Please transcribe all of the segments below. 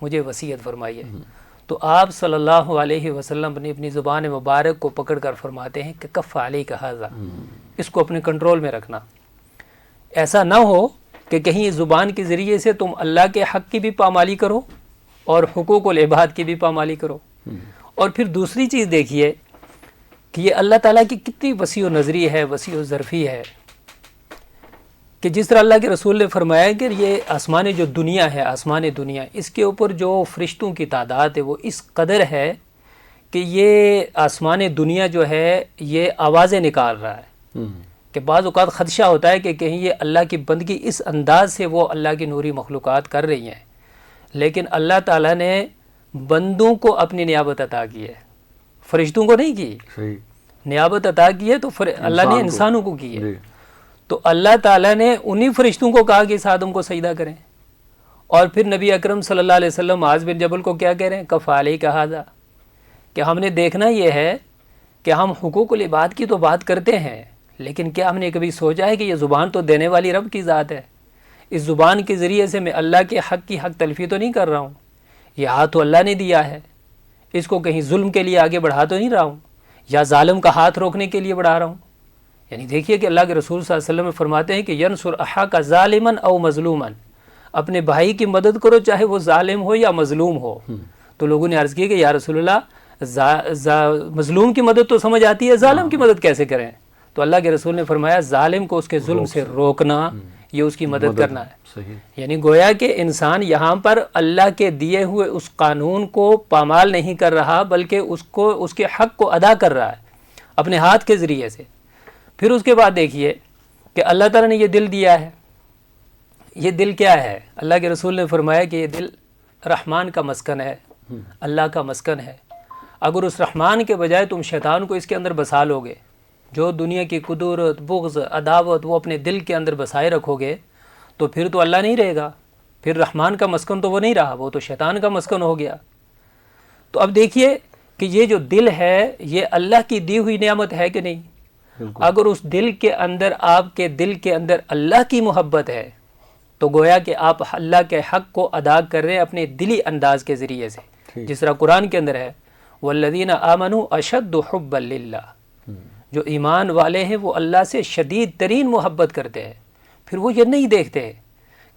مجھے وصیت فرمائیے. تو آپ صلی اللہ علیہ وسلم نے اپنی زبان مبارک کو پکڑ کر فرماتے ہیں کہ کف علیک ھذا، اس کو اپنے کنٹرول میں رکھنا. ایسا نہ ہو کہ کہیں اس زبان کے ذریعے سے تم اللہ کے حق کی بھی پامالی کرو اور حقوق العباد کی بھی پامالی کرو. اور پھر دوسری چیز دیکھیے کہ یہ اللہ تعالیٰ کی کتنی وسیع و نظری ہے، وسیع و ظرفی ہے، کہ جس طرح اللہ کے رسول نے فرمایا کہ یہ آسمان جو دنیا ہے، آسمان دنیا، اس کے اوپر جو فرشتوں کی تعداد ہے وہ اس قدر ہے کہ یہ آسمان دنیا جو ہے یہ آوازیں نکال رہا ہے کہ بعض اوقات خدشہ ہوتا ہے کہ کہیں یہ اللہ کی بندگی اس انداز سے وہ اللہ کی نوری مخلوقات کر رہی ہیں. لیکن اللہ تعالیٰ نے بندوں کو اپنی نیابت عطا کی ہے، فرشتوں کو نہیں کی. نیابت عطا کی ہے تو اللہ نے انسانوں کو کی ہے. تو اللہ تعالیٰ نے انہی فرشتوں کو کہا کہ اس آدم کو سجدہ کریں. اور پھر نبی اکرم صلی اللہ علیہ وسلم معاذ بن جبل کو کیا کہہ رہے ہیں؟ کف علیک ھذا، کہ ہم نے دیکھنا یہ ہے کہ ہم حقوق العباد کی تو بات کرتے ہیں، لیکن کیا ہم نے کبھی سوچا ہے کہ یہ زبان تو دینے والی رب کی ذات ہے. اس زبان کے ذریعے سے میں اللہ کے حق کی حق تلفی تو نہیں کر رہا ہوں. یہ ہاتھ تو اللہ نے دیا ہے، اس کو کہیں ظلم کے لیے آگے بڑھا تو نہیں رہا ہوں یا ظالم کا ہاتھ روکنے کے لیے بڑھا رہا ہوں. یعنی دیکھیے کہ اللہ کے رسول صلی اللہ علیہ وسلم فرماتے ہیں کہ ینصر اخاک ظالما او مظلوما، اپنے بھائی کی مدد کرو چاہے وہ ظالم ہو یا مظلوم ہو. تو لوگوں نے عرض کی کہ یا رسول اللہ مظلوم کی مدد تو سمجھ آتی ہے، ظالم کی مدد کیسے کریں؟ تو اللہ کے رسول نے فرمایا ظالم کو اس کے ظلم سے روکنا یہ اس کی مدد کرنا ہے. یعنی گویا کہ انسان یہاں پر اللہ کے دیے ہوئے اس قانون کو پامال نہیں کر رہا بلکہ اس کے حق کو ادا کر رہا ہے اپنے ہاتھ کے ذریعے سے. پھر اس کے بعد دیکھیے کہ اللہ تعالیٰ نے یہ دل دیا ہے. یہ دل کیا ہے؟ اللہ کے رسول نے فرمایا کہ یہ دل رحمان کا مسکن ہے، اللہ کا مسکن ہے. اگر اس رحمان کے بجائے تم شیطان کو اس کے اندر بسا لو گے، جو دنیا کی قدرت، بغض، عداوت وہ اپنے دل کے اندر بسائے رکھو گے، تو پھر تو اللہ نہیں رہے گا، پھر رحمان کا مسکن تو وہ نہیں رہا، وہ تو شیطان کا مسکن ہو گیا. تو اب دیکھیے کہ یہ جو دل ہے یہ اللہ کی دی ہوئی نعمت ہے کہ نہیں؟ اگر اس دل کے اندر، آپ کے دل کے اندر اللہ کی محبت ہے تو گویا کہ آپ اللہ کے حق کو ادا کر رہے ہیں اپنے دلی انداز کے ذریعے سے. جس طرح قرآن کے اندر ہے والذین آمنوا اشد حبا للہ، جو ایمان والے ہیں وہ اللہ سے شدید ترین محبت کرتے ہیں. پھر وہ یہ نہیں دیکھتے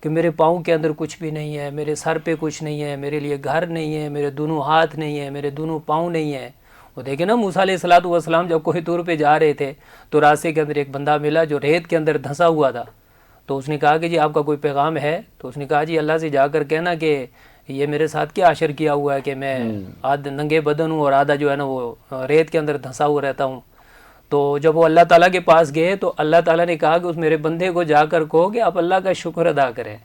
کہ میرے پاؤں کے اندر کچھ بھی نہیں ہے، میرے سر پہ کچھ نہیں ہے، میرے لیے گھر نہیں ہے، میرے دونوں ہاتھ نہیں ہے، میرے دونوں پاؤں نہیں ہیں. وہ دیکھیں نا موسیٰ علیہ السلام جب کوہ طور پہ جا رہے تھے تو راستے کے اندر ایک بندہ ملا جو ریت کے اندر دھنسا ہوا تھا. تو اس نے کہا کہ جی آپ کا کوئی پیغام ہے؟ تو اس نے کہا جی اللہ سے جا کر کہنا کہ یہ میرے ساتھ کیا عشر کیا ہوا ہے کہ میں آدھا ننگے بدن ہوں اور آدھا جو ہے نا وہ ریت کے اندر دھنسا ہوا رہتا ہوں. تو جب وہ اللہ تعالیٰ کے پاس گئے تو اللہ تعالیٰ نے کہا کہ اس میرے بندے کو جا کر کہو کہ آپ اللہ کا شکر ادا کریں.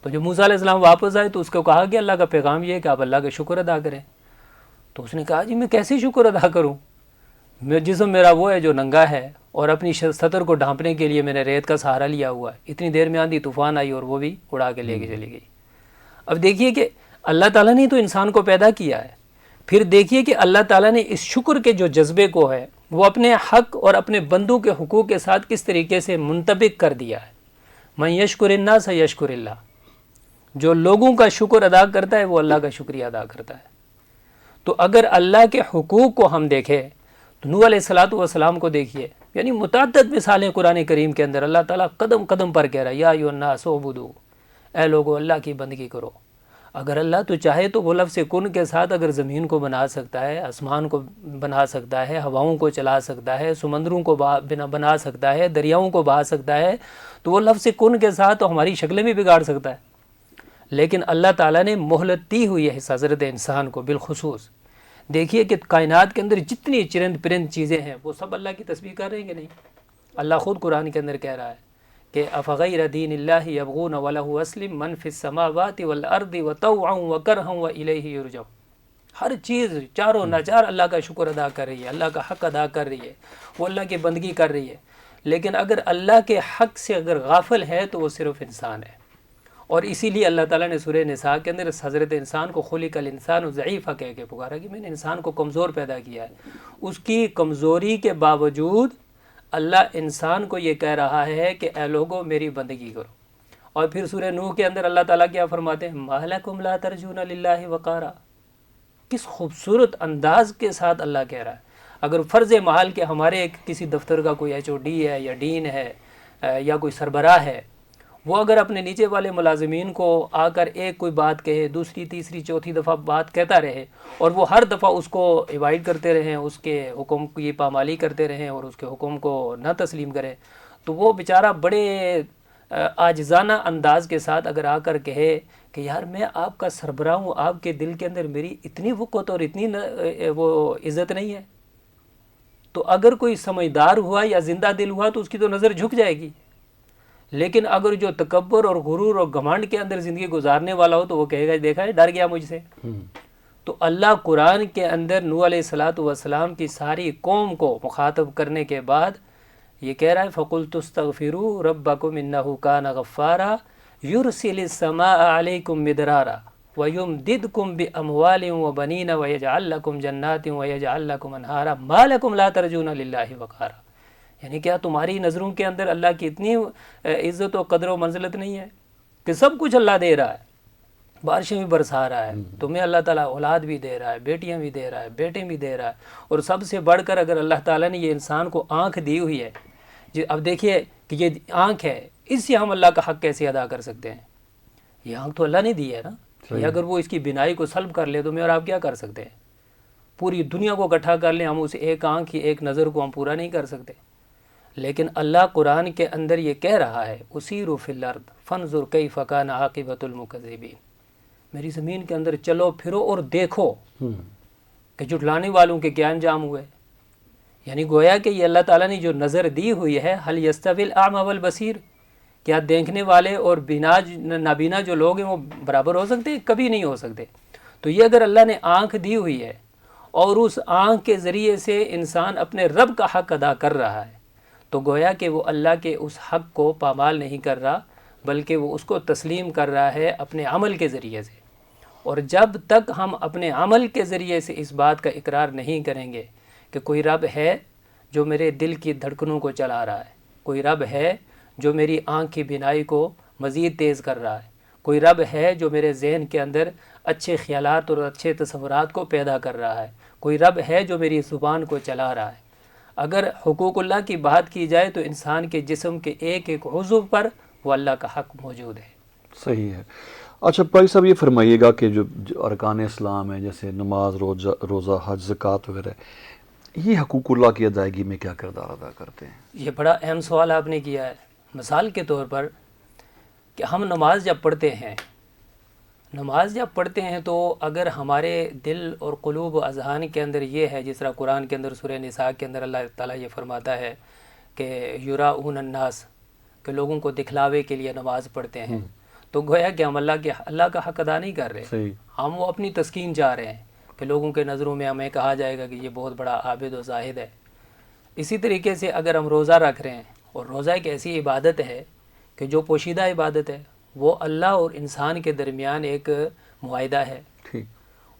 تو جب موسیٰ علیہ السلام واپس آئے تو اس کو کہا کہ اللہ کا پیغام یہ ہے کہ آپ اللہ کا شکر ادا کریں. تو اس نے کہا جی میں کیسے شکر ادا کروں، میں جسم میرا وہ ہے جو ننگا ہے اور اپنی سطر کو ڈھانپنے کے لیے میں نے ریت کا سہارا لیا ہوا ہے. اتنی دیر میں آندھی طوفان آئی اور وہ بھی اڑا کے لے کے چلی گئی. اب دیکھیے کہ اللہ تعالیٰ نے تو انسان کو پیدا کیا ہے، پھر دیکھیے کہ اللہ تعالیٰ نے اس شکر کے جو جذبے کو ہے وہ اپنے حق اور اپنے بندوں کے حقوق کے ساتھ کس طریقے سے منطبق کر دیا ہے. من یشکر الناس یشکر اللہ، جو لوگوں کا شکر ادا کرتا ہے وہ اللہ کا شکریہ ادا کرتا ہے. تو اگر اللہ کے حقوق کو ہم دیکھیں تو نوح علیہ السلام کو دیکھیے، یعنی متعدد مثالیں قرآن کریم کے اندر اللہ تعالیٰ قدم قدم پر کہہ رہا ہے یا ایھا الناس اعبدوا، اے لوگو اللہ کی بندگی کرو. اگر اللہ تو چاہے تو وہ لفظ کن کے ساتھ اگر زمین کو بنا سکتا ہے، آسمان کو بنا سکتا ہے، ہواؤں کو چلا سکتا ہے، سمندروں کو بنا سکتا ہے، دریاؤں کو بہا سکتا ہے، تو وہ لفظ کن کے ساتھ تو ہماری شکلیں بھی بگاڑ سکتا ہے. لیکن اللہ تعالیٰ نے مہلت دی ہوئی ہے اس حضرت انسان کو بالخصوص. دیکھیے کہ کائنات کے اندر جتنی چرند پرند چیزیں ہیں وہ سب اللہ کی تسبیح کر رہے ہیں کہ نہیں؟ اللہ خود قرآن کے اندر کہہ رہا ہے کہ افغیر دین اللہ یبغون ولہ اسلم من فی السماوات والارض وطوعا وکرہا والیہ یرجعون. ہر چیز چاروں ناچار اللہ کا شکر ادا کر رہی ہے، اللہ کا حق ادا کر رہی ہے، وہ اللہ کی بندگی کر رہی ہے. لیکن اگر اللہ کے حق سے اگر غافل ہے تو وہ صرف انسان ہے. اور اسی لیے اللہ تعالیٰ نے سورہ نساء کے اندر اس حضرت انسان کو خلق الانسان ضعیفا کہہ کے پکارا کہ میں نے انسان کو کمزور پیدا کیا ہے. اس کی کمزوری کے باوجود اللہ انسان کو یہ کہہ رہا ہے کہ اے لوگو میری بندگی کرو. اور پھر سورہ نوح کے اندر اللہ تعالیٰ کیا فرماتے ہیں، ما لکم لا ترجون للہ وقارا. کس خوبصورت انداز کے ساتھ اللہ کہہ رہا ہے. اگر فرض محال کہ ہمارے کسی دفتر کا کوئی HOD ہے یا ڈین ہے یا کوئی سربراہ ہے، وہ اگر اپنے نیچے والے ملازمین کو آ کر ایک کوئی بات کہے، دوسری تیسری چوتھی دفعہ بات کہتا رہے، اور وہ ہر دفعہ اس کو ایوائڈ کرتے رہیں، اس کے حکم کی پامالی کرتے رہیں اور اس کے حکم کو نہ تسلیم کریں، تو وہ بیچارہ بڑے عاجزانہ انداز کے ساتھ اگر آ کر کہے کہ یار میں آپ کا سربراہ ہوں، آپ کے دل کے اندر میری اتنی وقت اور اتنی وہ عزت نہیں ہے، تو اگر کوئی سمجھدار ہوا یا زندہ دل ہوا تو اس کی تو نظر جھک جائے گی. لیکن اگر جو تکبر اور غرور اور گھمنڈ کے اندر زندگی گزارنے والا ہو تو وہ کہے گا دیکھا ہے ڈر گیا مجھ سے. تو اللہ قرآن کے اندر نوح علیہ الصلاۃ والسلام کی ساری قوم کو مخاطب کرنے کے بعد یہ کہہ رہا ہے فَقُلْتُ اسْتَغْفِرُوا رَبَّكُمْ إِنَّهُ كَانَ غَفَّارًا يُرْسِلِ السَّمَاءَ عَلَيْكُمْ مِدْرَارًا وَيُمْدِدْكُمْ بِأَمْوَالٍ وَبَنِينَ وَيَجْعَلْ لَكُمْ جَنَّاتٍ وَيَجْعَلْ لَكُمْ أَنْهَارًا مَا لَكُمْ لَا تَرْجُونَ لِلَّهِ وَقَارًا. یعنی کیا تمہاری نظروں کے اندر اللہ کی اتنی عزت و قدر و منزلت نہیں ہے کہ سب کچھ اللہ دے رہا ہے، بارشیں بھی برسا رہا ہے، تمہیں اللہ تعالیٰ اولاد بھی دے رہا ہے، بیٹیاں بھی دے رہا ہے، بیٹے بھی دے رہا ہے، اور سب سے بڑھ کر اگر اللہ تعالیٰ نے یہ انسان کو آنکھ دی ہوئی ہے، اب دیکھیے کہ یہ آنکھ ہے، اس سے ہم اللہ کا حق کیسے ادا کر سکتے ہیں؟ یہ آنکھ تو اللہ نے دی ہے نا. یہ اگر وہ اس کی بینائی کو سلب کر لے تو میں اور آپ کیا کر سکتے ہیں؟ پوری دنیا کو اکٹھا کر لیں، ہم اس ایک آنکھ کی ایک نظر کو ہم پورا نہیں کر سکتے. لیکن اللہ قرآن کے اندر یہ کہہ رہا ہے اُسِیرُوا فِی الْأَرْضِ فَانْظُرْ کَیْفَ کَانَ عَاقِبَةُ الْمُکَذِّبِینَ، میری زمین کے اندر چلو پھرو اور دیکھو کہ جھٹلانے والوں کے کیا انجام ہوئے. یعنی گویا کہ یہ اللہ تعالیٰ نے جو نظر دی ہوئی ہے هل یستوی الاعمی والبصیر، کیا دیکھنے والے اور نابینا جو لوگ ہیں وہ برابر ہو سکتے ہیں؟ کبھی نہیں ہو سکتے. تو یہ اگر اللہ نے آنکھ دی ہوئی ہے اور اس آنکھ کے ذریعے سے انسان اپنے رب کا حق ادا کر رہا ہے تو گویا کہ وہ اللہ کے اس حق کو پامال نہیں کر رہا بلکہ وہ اس کو تسلیم کر رہا ہے اپنے عمل کے ذریعے سے. اور جب تک ہم اپنے عمل کے ذریعے سے اس بات کا اقرار نہیں کریں گے کہ کوئی رب ہے جو میرے دل کی دھڑکنوں کو چلا رہا ہے، کوئی رب ہے جو میری آنکھ کی بینائی کو مزید تیز کر رہا ہے، کوئی رب ہے جو میرے ذہن کے اندر اچھے خیالات اور اچھے تصورات کو پیدا کر رہا ہے، کوئی رب ہے جو میری زبان کو چلا رہا ہے. اگر حقوق اللہ کی بات کی جائے تو انسان کے جسم کے ایک ایک عضو پر وہ اللہ کا حق موجود ہے. صحیح ہے. اچھا بھائی صاحب یہ فرمائیے گا کہ جو ارکان اسلام ہیں جیسے نماز، روزہ، حج، زکوٰۃ وغیرہ، یہ حقوق اللہ کی ادائیگی میں کیا کردار ادا کرتے ہیں؟ یہ بڑا اہم سوال آپ نے کیا ہے. مثال کے طور پر کہ ہم نماز جب پڑھتے ہیں تو اگر ہمارے دل اور قلوب و اذہان کے اندر یہ ہے، جس طرح قرآن کے اندر سورہ نساء کے اندر اللہ تعالیٰ یہ فرماتا ہے کہ یراؤن الناس، کہ لوگوں کو دکھلاوے کے لیے نماز پڑھتے ہیں، تو گویا کہ ہم اللہ کا حق ادا نہیں کر رہے. ہم وہ اپنی تسکین چاہ رہے ہیں کہ لوگوں کے نظروں میں ہمیں کہا جائے گا کہ یہ بہت بڑا عابد و زاہد ہے. اسی طریقے سے اگر ہم روزہ رکھ رہے ہیں، اور روزہ ایک ایسی عبادت ہے کہ جو پوشیدہ عبادت ہے، وہ اللہ اور انسان کے درمیان ایک معاہدہ ہے،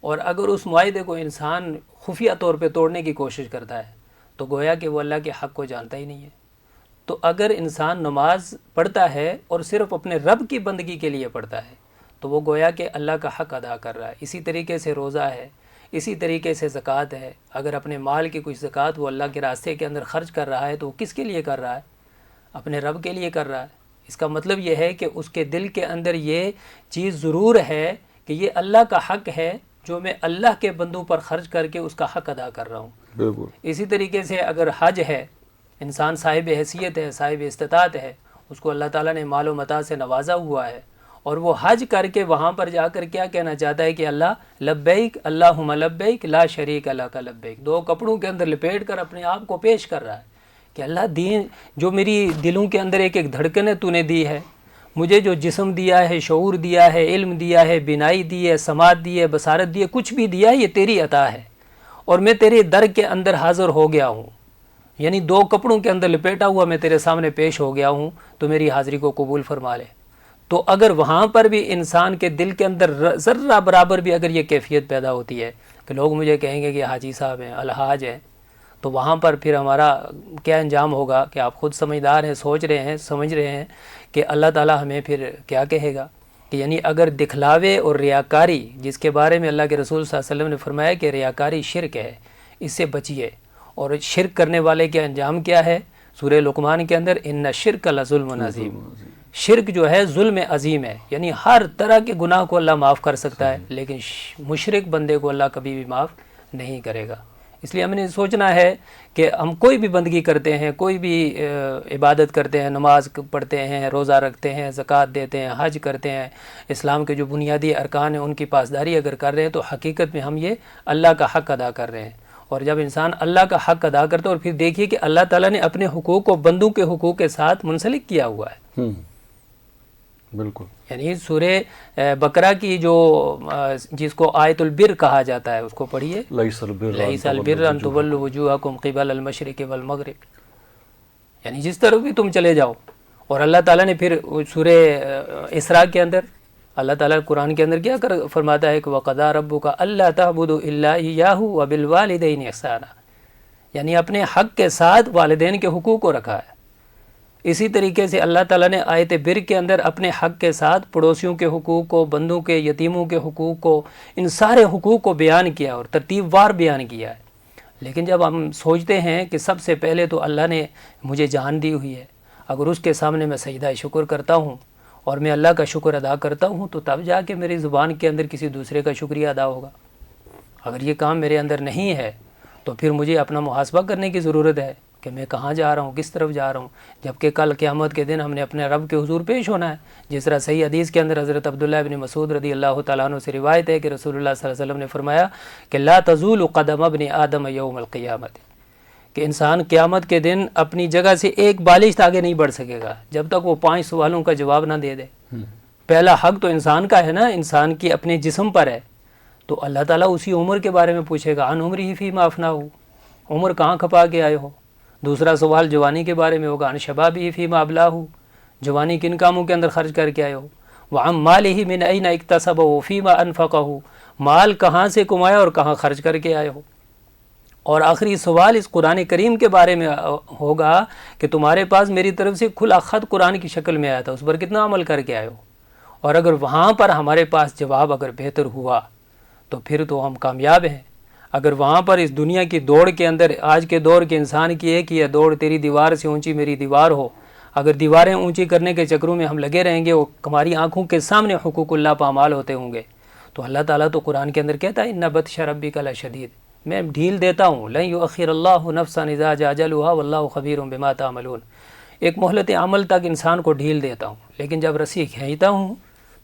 اور اگر اس معاہدے کو انسان خفیہ طور پہ توڑنے کی کوشش کرتا ہے تو گویا کہ وہ اللہ کے حق کو جانتا ہی نہیں ہے. تو اگر انسان نماز پڑھتا ہے اور صرف اپنے رب کی بندگی کے لیے پڑھتا ہے تو وہ گویا کہ اللہ کا حق ادا کر رہا ہے. اسی طریقے سے روزہ ہے، اسی طریقے سے زکوٰۃ ہے. اگر اپنے مال کی کچھ زکوٰۃ وہ اللہ کے راستے کے اندر خرچ کر رہا ہے تو وہ کس کے لیے کر رہا ہے؟ اپنے رب کے لیے کر رہا ہے. اس کا مطلب یہ ہے کہ اس کے دل کے اندر یہ چیز ضرور ہے کہ یہ اللہ کا حق ہے جو میں اللہ کے بندوں پر خرچ کر کے اس کا حق ادا کر رہا ہوں. اسی طریقے سے اگر حج ہے، انسان صاحب حیثیت ہے، صاحب استطاعت ہے، اس کو اللہ تعالیٰ نے مال و متاع سے نوازا ہوا ہے، اور وہ حج کر کے وہاں پر جا کر کیا کہنا چاہتا ہے کہ اللہ لبیک اللہم لبیک لا شریک لک لبیک، دو کپڑوں کے اندر لپیٹ کر اپنے آپ کو پیش کر رہا ہے کہ اللہ دین جو میری دلوں کے اندر ایک ایک دھڑکنیں تو نے دی ہے، مجھے جو جسم دیا ہے، شعور دیا ہے، علم دیا ہے، بینائی دی ہے، سماعت دی ہے، بصارت دی ہے، کچھ بھی دیا ہے، یہ تیری عطا ہے، اور میں تیرے در کے اندر حاضر ہو گیا ہوں. یعنی دو کپڑوں کے اندر لپیٹا ہوا میں تیرے سامنے پیش ہو گیا ہوں، تو میری حاضری کو قبول فرما لے. تو اگر وہاں پر بھی انسان کے دل کے اندر ذرہ برابر بھی اگر یہ کیفیت پیدا ہوتی ہے کہ لوگ مجھے کہیں گے کہ حاجی صاحب ہیں، الحاج ہیں، تو وہاں پر پھر ہمارا کیا انجام ہوگا کہ آپ خود سمجھدار ہیں، سوچ رہے ہیں، سمجھ رہے ہیں کہ اللہ تعالیٰ ہمیں پھر کیا کہے گا کہ یعنی اگر دکھلاوے اور ریاکاری، جس کے بارے میں اللہ کے رسول صلی اللہ علیہ وسلم نے فرمایا کہ ریاکاری شرک ہے، اس سے بچیے. اور شرک کرنے والے کا انجام کیا ہے؟ سورہ لقمان کے اندر ان شرک لظلم عظیم، شرک جو ہے ظلم عظیم ہے. یعنی ہر طرح کے گناہ کو اللہ معاف کر سکتا ہے، لیکن مشرک بندے کو اللہ کبھی بھی معاف نہیں کرے گا. اس لیے ہم نے سوچنا ہے کہ ہم کوئی بھی بندگی کرتے ہیں، کوئی بھی عبادت کرتے ہیں، نماز پڑھتے ہیں، روزہ رکھتے ہیں، زکوٰۃ دیتے ہیں، حج کرتے ہیں، اسلام کے جو بنیادی ارکان ہیں ان کی پاسداری اگر کر رہے ہیں تو حقیقت میں ہم یہ اللہ کا حق ادا کر رہے ہیں. اور جب انسان اللہ کا حق ادا کرتا ہے، اور پھر دیکھیے کہ اللہ تعالیٰ نے اپنے حقوق کو بندوں کے حقوق کے ساتھ منسلک کیا ہوا ہے. بالکل. یعنی سورہ بقرہ کی جو جس کو آیت البر کہا جاتا ہے اس کو پڑھیے، لیس البر ان تولوا وجوہکم قبل المشرق والمغرب، یعنی جس طرف بھی تم چلے جاؤ. اور اللہ تعالیٰ نے پھر سورہ اسراء کے اندر اللہ تعالیٰ قرآن کے اندر کیا فرماتا ہے کہ وَقَضَىٰ رَبُّكَ أَلَّا تَعْبُدُوا إِلَّا إِيَّاهُ وَبِالْوَالِدَيْنِ إِحْسَانًا، یعنی اپنے حق کے ساتھ والدین کے حقوق کو رکھا ہے. اسی طریقے سے اللہ تعالیٰ نے آیت بر کے اندر اپنے حق کے ساتھ پڑوسیوں کے حقوق کو، بندوں کے، یتیموں کے حقوق کو، ان سارے حقوق کو بیان کیا اور ترتیب وار بیان کیا ہے. لیکن جب ہم سوچتے ہیں کہ سب سے پہلے تو اللہ نے مجھے جان دی ہوئی ہے، اگر اس کے سامنے میں سجدہ شکر کرتا ہوں اور میں اللہ کا شکر ادا کرتا ہوں تو تب جا کے میری زبان کے اندر کسی دوسرے کا شکریہ ادا ہوگا. اگر یہ کام میرے اندر نہیں ہے تو پھر مجھے اپنا محاسبہ کرنے کی ضرورت ہے کہ میں کہاں جا رہا ہوں، کس طرف جا رہا ہوں. جبکہ کل قیامت کے دن ہم نے اپنے رب کے حضور پیش ہونا ہے. جس طرح صحیح حدیث کے اندر حضرت عبداللہ ابن مسعود رضی اللہ تعالیٰ عنہ سے روایت ہے کہ رسول اللہ صلی اللہ علیہ وسلم نے فرمایا کہ لا تزول قدم ابن آدم یوم القیامت، کہ انسان قیامت کے دن اپنی جگہ سے ایک بالشت آگے نہیں بڑھ سکے گا جب تک وہ 5 سوالوں کا جواب نہ دے دے. پہلا حق تو انسان کا ہے نا، انسان کی اپنے جسم پر ہے. تو اللہ تعالیٰ اسی عمر کے بارے میں پوچھے گا، عن عمرہ فیما افناہ، عمر کہاں کھپا کے آئے ہو. دوسرا سوال جوانی کے بارے میں ہوگا، عن شبابہ فیما ابلاہ، جوانی کن کاموں کے اندر خرچ کر کے آئے ہو. وعن مالہ من این اکتسبہ فیما انفقہ، مال کہاں سے کمایا اور کہاں خرچ کر کے آئے ہو. اور آخری سوال اس قرآن کریم کے بارے میں ہوگا کہ تمہارے پاس میری طرف سے کھلا خط قرآن کی شکل میں آیا تھا، اس پر کتنا عمل کر کے آئے ہو. اور اگر وہاں پر ہمارے پاس جواب اگر بہتر ہوا تو پھر تو ہم کامیاب ہیں. اگر وہاں پر اس دنیا کی دوڑ کے اندر، آج کے دور کے انسان کی ایک ہی ہے دوڑ، تیری دیوار سے اونچی میری دیوار ہو، اگر دیواریں اونچی کرنے کے چکروں میں ہم لگے رہیں گے اور ہماری آنکھوں کے سامنے حقوق اللہ پامال ہوتے ہوں گے، تو اللہ تعالیٰ تو قرآن کے اندر کہتا ہے ان بطش ربک لشدید، میں ڈھیل دیتا ہوں، لن یؤخر اللہ نفسا اذا جاء اجلها واللہ خبیر بما تعملون، ایک مہلت عمل تک انسان کو ڈھیل دیتا ہوں، لیکن جب رسی کھینچتا ہوں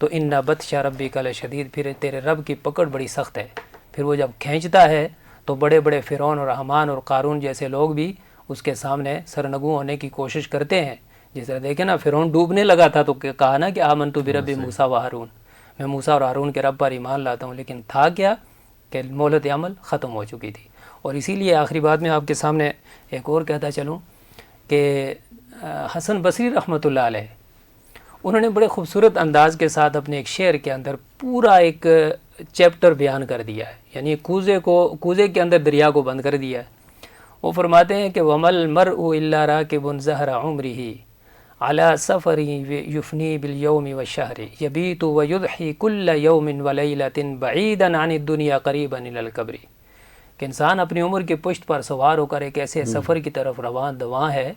تو ان بطش ربک لشدید، پھر تیرے رب کی پکڑ بڑی سخت ہے. پھر وہ جب کھینچتا ہے تو بڑے بڑے فرعون اور حامان اور قارون جیسے لوگ بھی اس کے سامنے سرنگوں ہونے کی کوشش کرتے ہیں. جس طرح دیکھیں نا، فرعون ڈوبنے لگا تھا تو کہا نا کہ آمنت برب موسیٰ و ہارون، میں موسیٰ اور ہارون کے رب پر ایمان لاتا ہوں. لیکن تھا کیا کہ مہلت عمل ختم ہو چکی تھی. اور اسی لیے آخری بات میں آپ کے سامنے ایک اور کہتا چلوں کہ حسن بصری رحمۃ اللہ علیہ، انہوں نے بڑے خوبصورت انداز کے ساتھ اپنے ایک شعر کے اندر پورا ایک چیپٹر بیان کر دیا ہے. یعنی کوزے کے اندر دریا کو بند کر دیا ہے. وہ فرماتے ہیں کہ وَمَا الْمَرْءُ إِلَّا رَاكِبٌ زَهْرَ عُمْرِهِ عَلَى سَفَرٍ يُفْنِي بِالْيَوْمِ وَالشَّهْرِ يَبِيتُ وَيُضْحِي كُلَّ يَوْمٍ وَلَيْلَةٍ بَعِيدًا عَنِ الدُّنْيَا قَرِيبًا إِلَى الْقَبْرِ، کہ انسان اپنی عمر کی پشت پر سوار ہو کر ایک ایسے سفر کی طرف رواں دواں ہے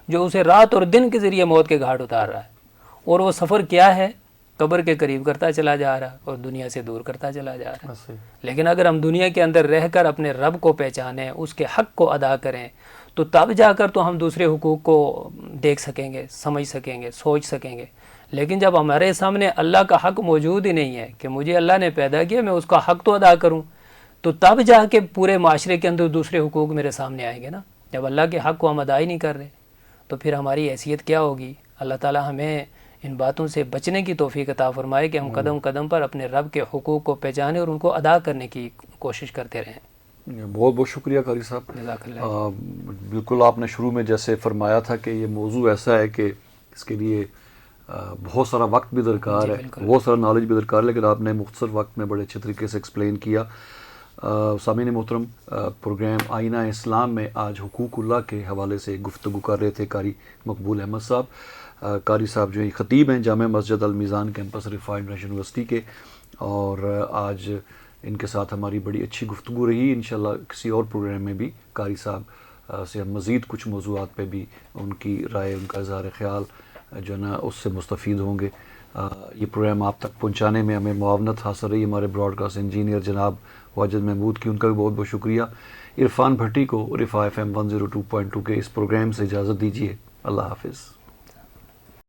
جو اسے رات اور دن کے ذریعے موت کے گھاٹ اتار رہا ہے. اور وہ سفر کیا ہے؟ قبر کے قریب کرتا چلا جا رہا اور دنیا سے دور کرتا چلا جا رہا. لیکن اگر ہم دنیا کے اندر رہ کر اپنے رب کو پہچانیں، اس کے حق کو ادا کریں، تو تب جا کر تو ہم دوسرے حقوق کو دیکھ سکیں گے، سمجھ سکیں گے، سوچ سکیں گے. لیکن جب ہمارے سامنے اللہ کا حق موجود ہی نہیں ہے کہ مجھے اللہ نے پیدا کیا، میں اس کا حق تو ادا کروں، تو تب جا کے پورے معاشرے کے اندر دوسرے حقوق میرے سامنے آئیں گے نا. جب اللہ کے حق کو ہم ادا ہی نہیں کر رہے تو پھر ہماری حیثیت کیا ہوگی. اللہ تعالیٰ ہمیں ان باتوں سے بچنے کی توفیق عطا فرمائے کہ ہم قدم قدم پر اپنے رب کے حقوق کو پہچانیں اور ان کو ادا کرنے کی کوشش کرتے رہیں. بہت بہت شکریہ قاری صاحب. جزاک اللہ. بالکل آپ نے شروع میں جیسے فرمایا تھا کہ یہ موضوع ایسا ہے کہ اس کے لیے بہت سارا وقت بھی درکار ہے، بہت سارا نالج بھی درکار ہے، لیکن آپ نے مختصر وقت میں بڑے اچھے طریقے سے ایکسپلین کیا. سامعین محترم، پروگرام آئینہ اسلام میں آج حقوق اللہ کے حوالے سے گفتگو کر رہے تھے قاری مقبول احمد صاحب۔ قاری صاحب جو خطیب ہیں Jama Masjid المیزان campus رفاع international university کے، اور آج ان کے ساتھ ہماری بڑی اچھی گفتگو رہی۔ انشاءاللہ کسی اور پروگرام میں بھی قاری صاحب سے ہم مزید کچھ موضوعات پہ بھی ان کی رائے، ان کا اظہار خیال جو ہے نا اس سے مستفید ہوں گے۔ یہ پروگرام آپ تک پہنچانے میں ہمیں معاونت حاصل رہی ہمارے براڈ کاسٹ انجینئر جناب واجد محمود کی، ان کا بھی بہت بہت شکریہ۔ عرفان بھٹی کو رفاع FM 102.2 کے اس پروگرام سے اجازت دیجیے۔ اللہ حافظ۔